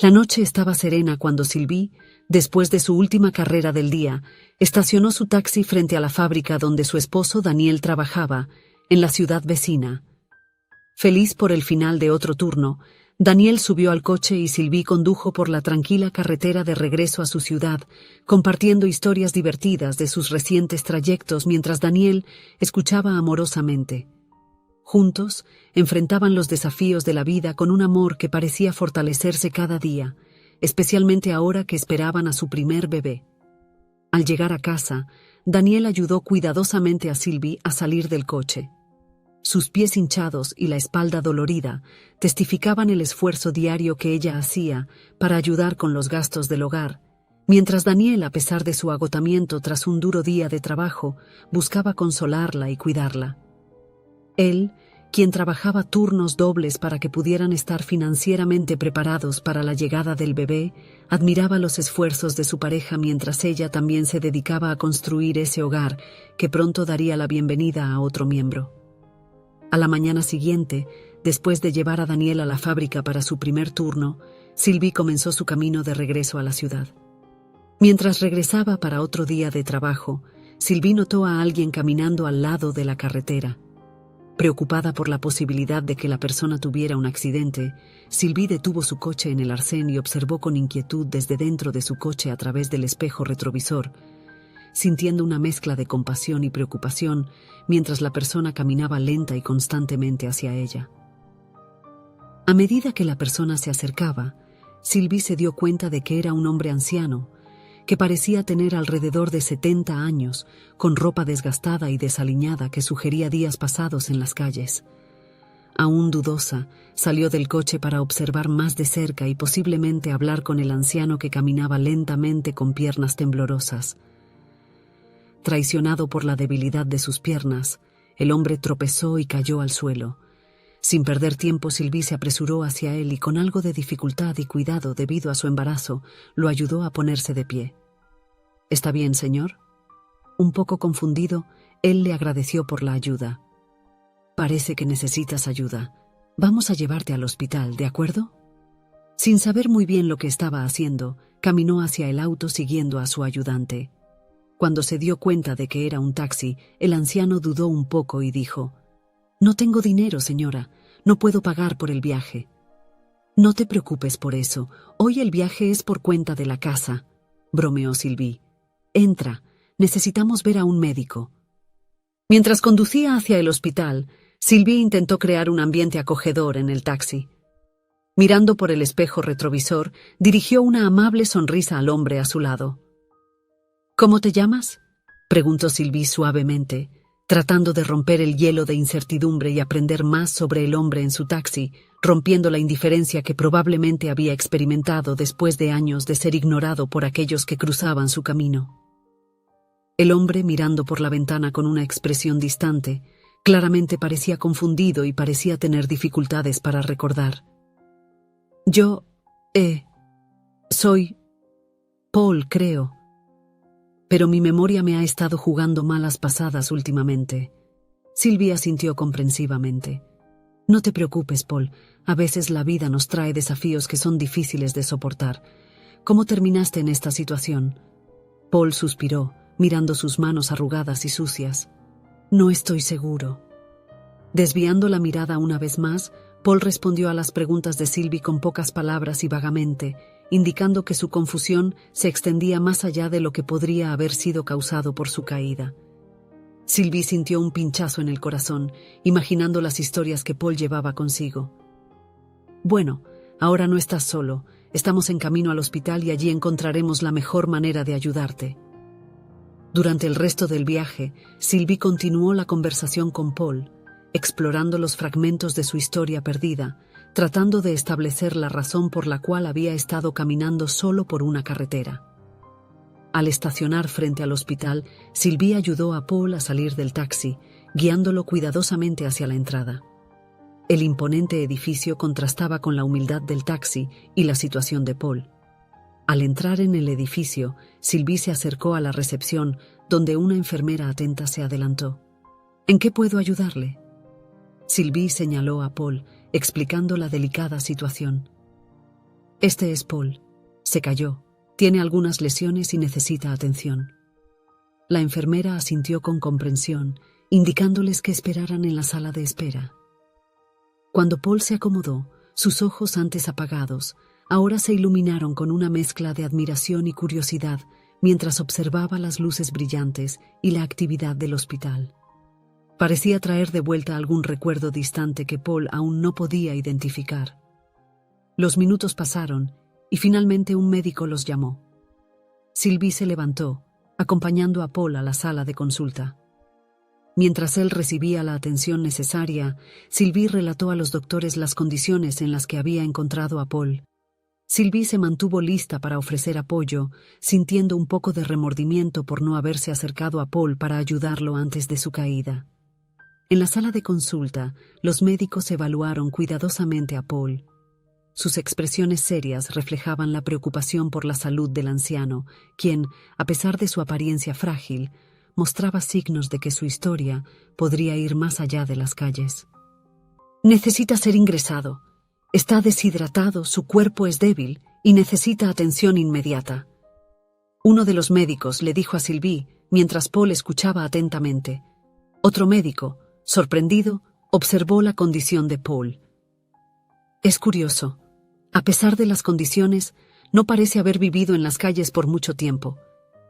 La noche estaba serena cuando Sylvie, después de su última carrera del día, estacionó su taxi frente a la fábrica donde su esposo Daniel trabajaba, en la ciudad vecina. Feliz por el final de otro turno, Daniel subió al coche y Sylvie condujo por la tranquila carretera de regreso a su ciudad, compartiendo historias divertidas de sus recientes trayectos mientras Daniel escuchaba amorosamente. Juntos, enfrentaban los desafíos de la vida con un amor que parecía fortalecerse cada día, especialmente ahora que esperaban a su primer bebé. Al llegar a casa, Daniel ayudó cuidadosamente a Sylvie a salir del coche. Sus pies hinchados y la espalda dolorida testificaban el esfuerzo diario que ella hacía para ayudar con los gastos del hogar, mientras Daniel, a pesar de su agotamiento tras un duro día de trabajo, buscaba consolarla y cuidarla. Él, quien trabajaba turnos dobles para que pudieran estar financieramente preparados para la llegada del bebé, admiraba los esfuerzos de su pareja mientras ella también se dedicaba a construir ese hogar que pronto daría la bienvenida a otro miembro. A la mañana siguiente, después de llevar a Daniel a la fábrica para su primer turno, Sylvie comenzó su camino de regreso a la ciudad. Mientras regresaba para otro día de trabajo, Sylvie notó a alguien caminando al lado de la carretera. Preocupada por la posibilidad de que la persona tuviera un accidente, Sylvie detuvo su coche en el arcén y observó con inquietud desde dentro de su coche a través del espejo retrovisor, sintiendo una mezcla de compasión y preocupación mientras la persona caminaba lenta y constantemente hacia ella. A medida que la persona se acercaba, Sylvie se dio cuenta de que era un hombre anciano, que parecía tener alrededor de 70 años, con ropa desgastada y desaliñada que sugería días pasados en las calles. Aún dudosa, salió del coche para observar más de cerca y posiblemente hablar con el anciano que caminaba lentamente con piernas temblorosas. Traicionado por la debilidad de sus piernas, el hombre tropezó y cayó al suelo. Sin perder tiempo, Sylvie se apresuró hacia él y con algo de dificultad y cuidado debido a su embarazo, lo ayudó a ponerse de pie. «¿Está bien, señor?» Un poco confundido, él le agradeció por la ayuda. «Parece que necesitas ayuda. Vamos a llevarte al hospital, ¿de acuerdo?» Sin saber muy bien lo que estaba haciendo, caminó hacia el auto siguiendo a su ayudante. Cuando se dio cuenta de que era un taxi, el anciano dudó un poco y dijo: «No tengo dinero, señora. No puedo pagar por el viaje». «No te preocupes por eso. Hoy el viaje es por cuenta de la casa», bromeó Sylvie. «Entra. Necesitamos ver a un médico». Mientras conducía hacia el hospital, Sylvie intentó crear un ambiente acogedor en el taxi. Mirando por el espejo retrovisor, dirigió una amable sonrisa al hombre a su lado. «¿Cómo te llamas?», preguntó Sylvie suavemente, tratando de romper el hielo de incertidumbre y aprender más sobre el hombre en su taxi, rompiendo la indiferencia que probablemente había experimentado después de años de ser ignorado por aquellos que cruzaban su camino. El hombre, mirando por la ventana con una expresión distante, claramente parecía confundido y parecía tener dificultades para recordar. «Yo, soy Paul, creo. Pero mi memoria me ha estado jugando malas pasadas últimamente». Sylvie asintió comprensivamente. «No te preocupes, Paul. A veces la vida nos trae desafíos que son difíciles de soportar. ¿Cómo terminaste en esta situación?». Paul suspiró, mirando sus manos arrugadas y sucias. «No estoy seguro». Desviando la mirada una vez más, Paul respondió a las preguntas de Sylvie con pocas palabras y vagamente, indicando que su confusión se extendía más allá de lo que podría haber sido causado por su caída. Sylvie sintió un pinchazo en el corazón, imaginando las historias que Paul llevaba consigo. «Bueno, ahora no estás solo. Estamos en camino al hospital y allí encontraremos la mejor manera de ayudarte». Durante el resto del viaje, Sylvie continuó la conversación con Paul, explorando los fragmentos de su historia perdida, tratando de establecer la razón por la cual había estado caminando solo por una carretera. Al estacionar frente al hospital, Sylvie ayudó a Paul a salir del taxi, guiándolo cuidadosamente hacia la entrada. El imponente edificio contrastaba con la humildad del taxi y la situación de Paul. Al entrar en el edificio, Sylvie se acercó a la recepción, donde una enfermera atenta se adelantó. «¿En qué puedo ayudarle?». Sylvie señaló a Paul, explicando la delicada situación. Este es Paul. Se cayó. Tiene algunas lesiones y necesita atención. La enfermera asintió con comprensión, indicándoles que esperaran en la sala de espera. Cuando Paul se acomodó, sus ojos antes apagados, ahora se iluminaron con una mezcla de admiración y curiosidad mientras observaba las luces brillantes y la actividad del hospital. Parecía traer de vuelta algún recuerdo distante que Paul aún no podía identificar. Los minutos pasaron y finalmente un médico los llamó. Sylvie se levantó, acompañando a Paul a la sala de consulta. Mientras él recibía la atención necesaria, Sylvie relató a los doctores las condiciones en las que había encontrado a Paul. Sylvie se mantuvo lista para ofrecer apoyo, sintiendo un poco de remordimiento por no haberse acercado a Paul para ayudarlo antes de su caída. En la sala de consulta, los médicos evaluaron cuidadosamente a Paul. Sus expresiones serias reflejaban la preocupación por la salud del anciano, quien, a pesar de su apariencia frágil, mostraba signos de que su historia podría ir más allá de las calles. Necesita ser ingresado. Está deshidratado, su cuerpo es débil y necesita atención inmediata. Uno de los médicos le dijo a Sylvie mientras Paul escuchaba atentamente. Otro médico, sorprendido, observó la condición de Paul. Es curioso. A pesar de las condiciones, no parece haber vivido en las calles por mucho tiempo.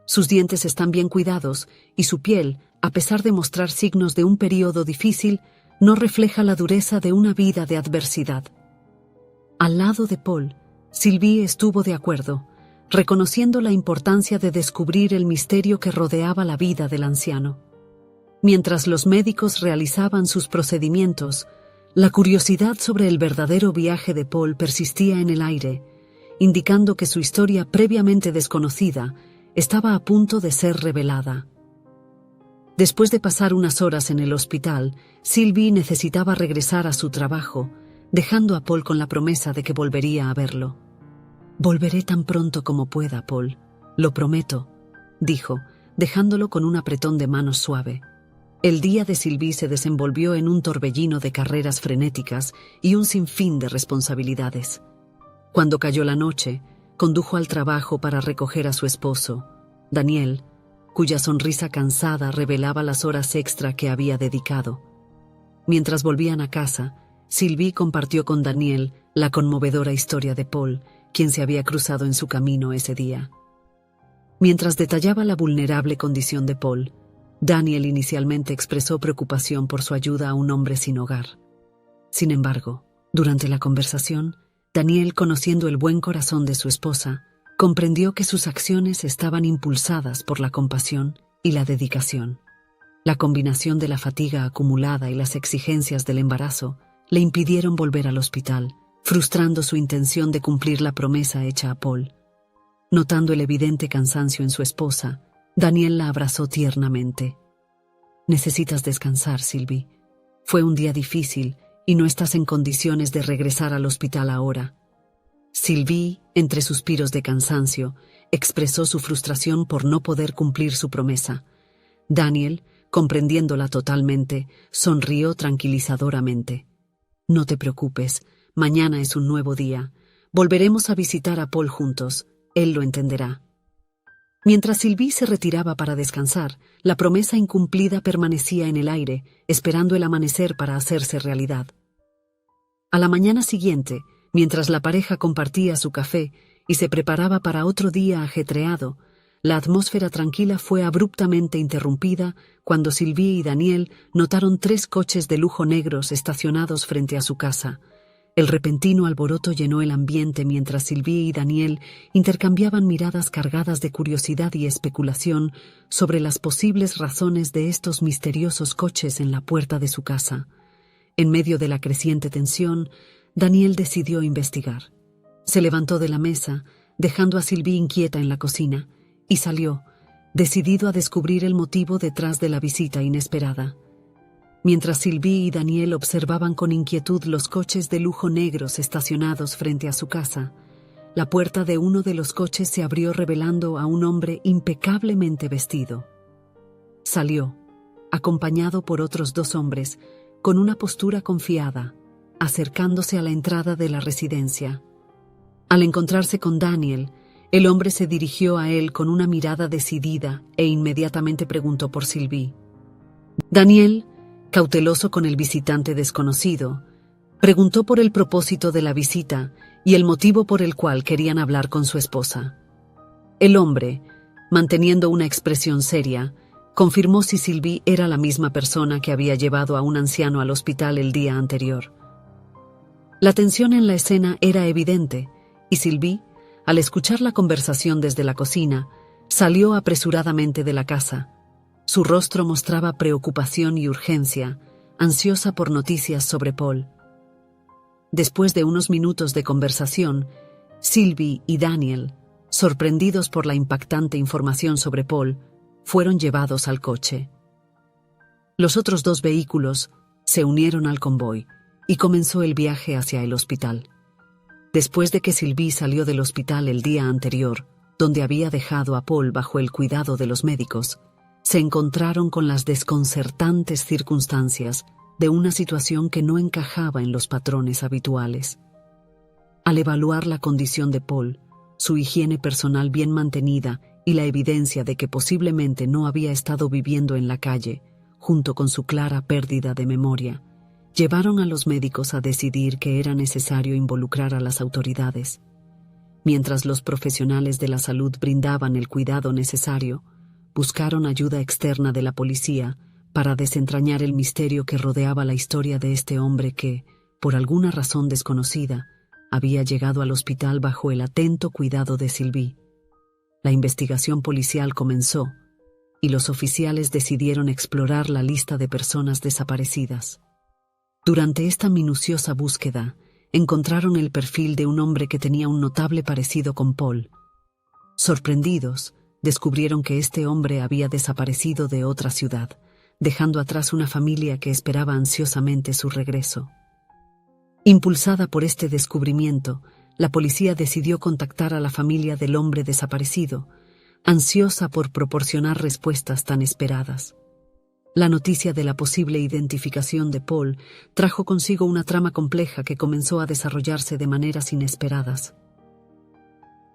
Sus dientes están bien cuidados y su piel, a pesar de mostrar signos de un período difícil, no refleja la dureza de una vida de adversidad. Al lado de Paul, Sylvie estuvo de acuerdo, reconociendo la importancia de descubrir el misterio que rodeaba la vida del anciano. Mientras los médicos realizaban sus procedimientos, la curiosidad sobre el verdadero viaje de Paul persistía en el aire, indicando que su historia previamente desconocida estaba a punto de ser revelada. Después de pasar unas horas en el hospital, Sylvie necesitaba regresar a su trabajo, dejando a Paul con la promesa de que volvería a verlo. «Volveré tan pronto como pueda, Paul. Lo prometo», dijo, dejándolo con un apretón de manos suave. El día de Sylvie se desenvolvió en un torbellino de carreras frenéticas y un sinfín de responsabilidades. Cuando cayó la noche, condujo al trabajo para recoger a su esposo, Daniel, cuya sonrisa cansada revelaba las horas extra que había dedicado. Mientras volvían a casa, Sylvie compartió con Daniel la conmovedora historia de Paul, quien se había cruzado en su camino ese día. Mientras detallaba la vulnerable condición de Paul, Daniel inicialmente expresó preocupación por su ayuda a un hombre sin hogar. Sin embargo, durante la conversación, Daniel, conociendo el buen corazón de su esposa, comprendió que sus acciones estaban impulsadas por la compasión y la dedicación. La combinación de la fatiga acumulada y las exigencias del embarazo le impidieron volver al hospital, frustrando su intención de cumplir la promesa hecha a Paul. Notando el evidente cansancio en su esposa, Daniel la abrazó tiernamente. «Necesitas descansar, Sylvie. Fue un día difícil y no estás en condiciones de regresar al hospital ahora». Sylvie, entre suspiros de cansancio, expresó su frustración por no poder cumplir su promesa. Daniel, comprendiéndola totalmente, sonrió tranquilizadoramente. «No te preocupes, mañana es un nuevo día. Volveremos a visitar a Paul juntos. Él lo entenderá». Mientras Sylvie se retiraba para descansar, la promesa incumplida permanecía en el aire, esperando el amanecer para hacerse realidad. A la mañana siguiente, mientras la pareja compartía su café y se preparaba para otro día ajetreado, la atmósfera tranquila fue abruptamente interrumpida cuando Sylvie y Daniel notaron 3 coches de lujo negros estacionados frente a su casa. El repentino alboroto llenó el ambiente mientras Sylvie y Daniel intercambiaban miradas cargadas de curiosidad y especulación sobre las posibles razones de estos misteriosos coches en la puerta de su casa. En medio de la creciente tensión, Daniel decidió investigar. Se levantó de la mesa, dejando a Sylvie inquieta en la cocina, y salió, decidido a descubrir el motivo detrás de la visita inesperada. Mientras Sylvie y Daniel observaban con inquietud los coches de lujo negros estacionados frente a su casa, la puerta de uno de los coches se abrió revelando a un hombre impecablemente vestido. Salió, acompañado por otros 2 hombres, con una postura confiada, acercándose a la entrada de la residencia. Al encontrarse con Daniel, el hombre se dirigió a él con una mirada decidida e inmediatamente preguntó por Sylvie. Daniel, cauteloso con el visitante desconocido, preguntó por el propósito de la visita y el motivo por el cual querían hablar con su esposa. El hombre, manteniendo una expresión seria, confirmó si Sylvie era la misma persona que había llevado a un anciano al hospital el día anterior. La tensión en la escena era evidente, y Sylvie, al escuchar la conversación desde la cocina, salió apresuradamente de la casa. Su rostro mostraba preocupación y urgencia, ansiosa por noticias sobre Paul. Después de unos minutos de conversación, Sylvie y Daniel, sorprendidos por la impactante información sobre Paul, fueron llevados al coche. Los otros 2 vehículos se unieron al convoy y comenzó el viaje hacia el hospital. Después de que Sylvie salió del hospital el día anterior, donde había dejado a Paul bajo el cuidado de los médicos, se encontraron con las desconcertantes circunstancias de una situación que no encajaba en los patrones habituales. Al evaluar la condición de Paul, su higiene personal bien mantenida y la evidencia de que posiblemente no había estado viviendo en la calle, junto con su clara pérdida de memoria, llevaron a los médicos a decidir que era necesario involucrar a las autoridades. Mientras los profesionales de la salud brindaban el cuidado necesario, buscaron ayuda externa de la policía para desentrañar el misterio que rodeaba la historia de este hombre que, por alguna razón desconocida, había llegado al hospital bajo el atento cuidado de Sylvie. La investigación policial comenzó, y los oficiales decidieron explorar la lista de personas desaparecidas. Durante esta minuciosa búsqueda, encontraron el perfil de un hombre que tenía un notable parecido con Paul. Sorprendidos, descubrieron que este hombre había desaparecido de otra ciudad, dejando atrás una familia que esperaba ansiosamente su regreso. Impulsada por este descubrimiento, la policía decidió contactar a la familia del hombre desaparecido, ansiosa por proporcionar respuestas tan esperadas. La noticia de la posible identificación de Paul trajo consigo una trama compleja que comenzó a desarrollarse de maneras inesperadas.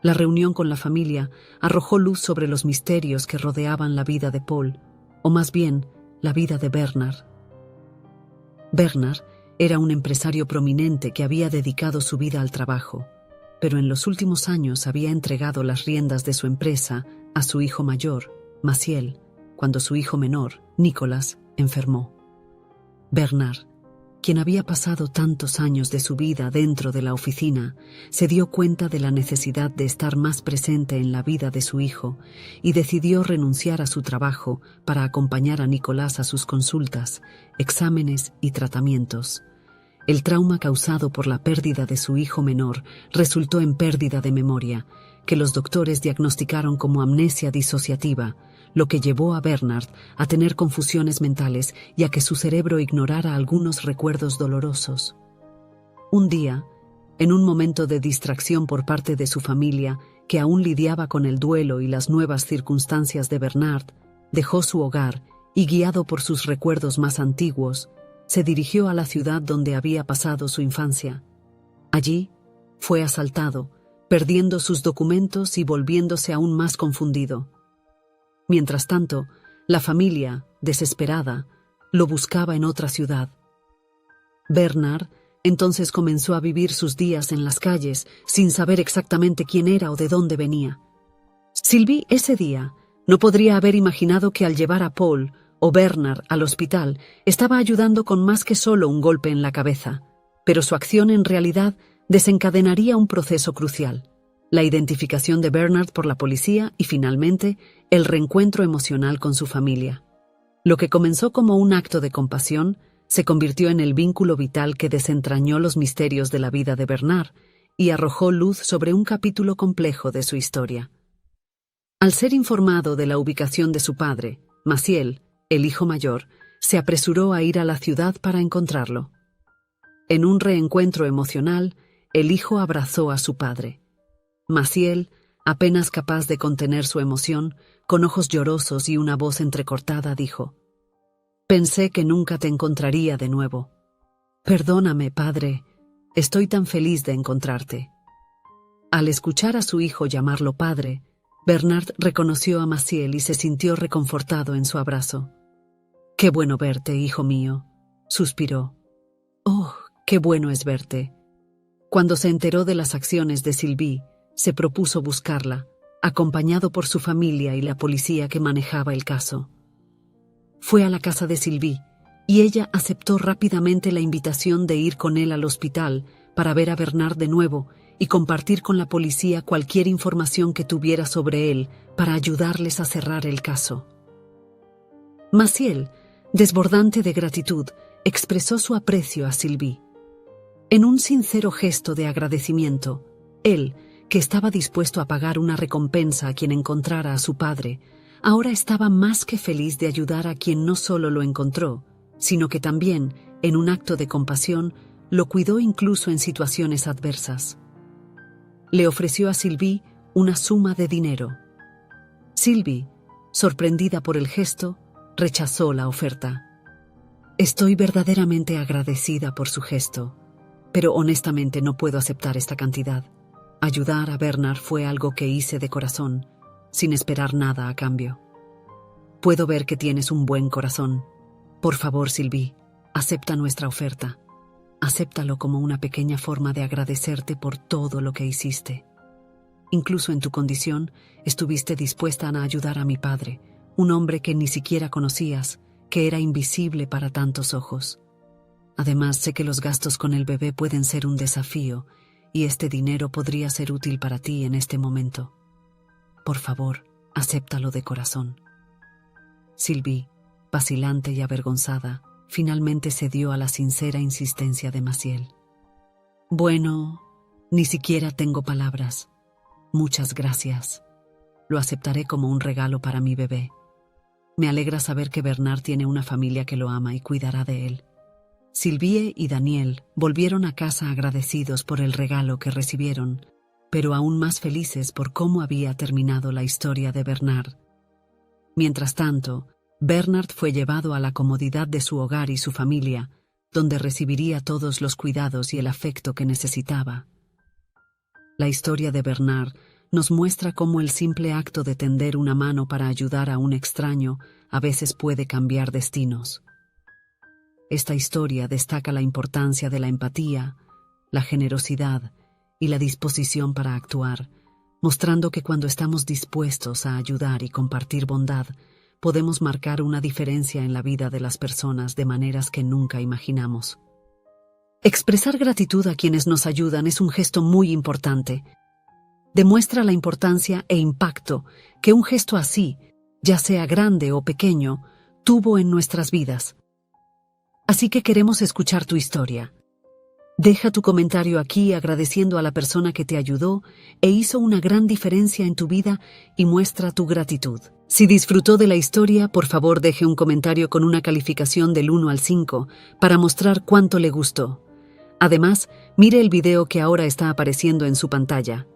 La reunión con la familia arrojó luz sobre los misterios que rodeaban la vida de Paul, o más bien, la vida de Bernard. Bernard era un empresario prominente que había dedicado su vida al trabajo, pero en los últimos años había entregado las riendas de su empresa a su hijo mayor, Maciel, cuando su hijo menor, Nicolas, enfermó. Bernard, quien había pasado tantos años de su vida dentro de la oficina, se dio cuenta de la necesidad de estar más presente en la vida de su hijo y decidió renunciar a su trabajo para acompañar a Nicolas a sus consultas, exámenes y tratamientos. El trauma causado por la pérdida de su hijo menor resultó en pérdida de memoria, que los doctores diagnosticaron como amnesia disociativa, lo que llevó a Bernard a tener confusiones mentales y a que su cerebro ignorara algunos recuerdos dolorosos. Un día, en un momento de distracción por parte de su familia, que aún lidiaba con el duelo y las nuevas circunstancias de Bernard, dejó su hogar y, guiado por sus recuerdos más antiguos, se dirigió a la ciudad donde había pasado su infancia. Allí, fue asaltado, perdiendo sus documentos y volviéndose aún más confundido. Mientras tanto, la familia, desesperada, lo buscaba en otra ciudad. Bernard entonces comenzó a vivir sus días en las calles, sin saber exactamente quién era o de dónde venía. Sylvie ese día no podría haber imaginado que al llevar a Paul o Bernard al hospital estaba ayudando con más que solo un golpe en la cabeza, pero su acción en realidad desencadenaría un proceso crucial: la identificación de Bernard por la policía y, finalmente, el reencuentro emocional con su familia. Lo que comenzó como un acto de compasión se convirtió en el vínculo vital que desentrañó los misterios de la vida de Bernard y arrojó luz sobre un capítulo complejo de su historia. Al ser informado de la ubicación de su padre, Maciel, el hijo mayor, se apresuró a ir a la ciudad para encontrarlo. En un reencuentro emocional, el hijo abrazó a su padre. Maciel, apenas capaz de contener su emoción, con ojos llorosos y una voz entrecortada, dijo: «Pensé que nunca te encontraría de nuevo. Perdóname, padre, estoy tan feliz de encontrarte». Al escuchar a su hijo llamarlo padre, Bernard reconoció a Maciel y se sintió reconfortado en su abrazo. «Qué bueno verte, hijo mío», suspiró. «Oh, qué bueno es verte». Cuando se enteró de las acciones de Sylvie, se propuso buscarla, acompañado por su familia y la policía que manejaba el caso. Fue a la casa de Sylvie, y ella aceptó rápidamente la invitación de ir con él al hospital para ver a Bernard de nuevo y compartir con la policía cualquier información que tuviera sobre él para ayudarles a cerrar el caso. Maciel, desbordante de gratitud, expresó su aprecio a Sylvie. En un sincero gesto de agradecimiento, él, que estaba dispuesto a pagar una recompensa a quien encontrara a su padre, ahora estaba más que feliz de ayudar a quien no solo lo encontró, sino que también, en un acto de compasión, lo cuidó incluso en situaciones adversas. Le ofreció a Sylvie una suma de dinero. Sylvie, sorprendida por el gesto, rechazó la oferta. «Estoy verdaderamente agradecida por su gesto, pero honestamente no puedo aceptar esta cantidad. Ayudar a Bernard fue algo que hice de corazón, sin esperar nada a cambio. Puedo ver que tienes un buen corazón. Por favor, Sylvie, acepta nuestra oferta. Acéptalo como una pequeña forma de agradecerte por todo lo que hiciste. Incluso en tu condición, estuviste dispuesta a ayudar a mi padre, un hombre que ni siquiera conocías, que era invisible para tantos ojos. Además, sé que los gastos con el bebé pueden ser un desafío, y este dinero podría ser útil para ti en este momento. Por favor, acéptalo de corazón». Sylvie, vacilante y avergonzada, finalmente cedió a la sincera insistencia de Maciel. «Bueno, ni siquiera tengo palabras. Muchas gracias. Lo aceptaré como un regalo para mi bebé. Me alegra saber que Bernard tiene una familia que lo ama y cuidará de él». Sylvie y Daniel volvieron a casa agradecidos por el regalo que recibieron, pero aún más felices por cómo había terminado la historia de Bernard. Mientras tanto, Bernard fue llevado a la comodidad de su hogar y su familia, donde recibiría todos los cuidados y el afecto que necesitaba. La historia de Bernard nos muestra cómo el simple acto de tender una mano para ayudar a un extraño a veces puede cambiar destinos. Esta historia destaca la importancia de la empatía, la generosidad y la disposición para actuar, mostrando que cuando estamos dispuestos a ayudar y compartir bondad, podemos marcar una diferencia en la vida de las personas de maneras que nunca imaginamos. Expresar gratitud a quienes nos ayudan es un gesto muy importante. Demuestra la importancia e impacto que un gesto así, ya sea grande o pequeño, tuvo en nuestras vidas. Así que queremos escuchar tu historia. Deja tu comentario aquí agradeciendo a la persona que te ayudó e hizo una gran diferencia en tu vida y muestra tu gratitud. Si disfrutó de la historia, por favor deje un comentario con una calificación del 1 al 5 para mostrar cuánto le gustó. Además, mire el video que ahora está apareciendo en su pantalla.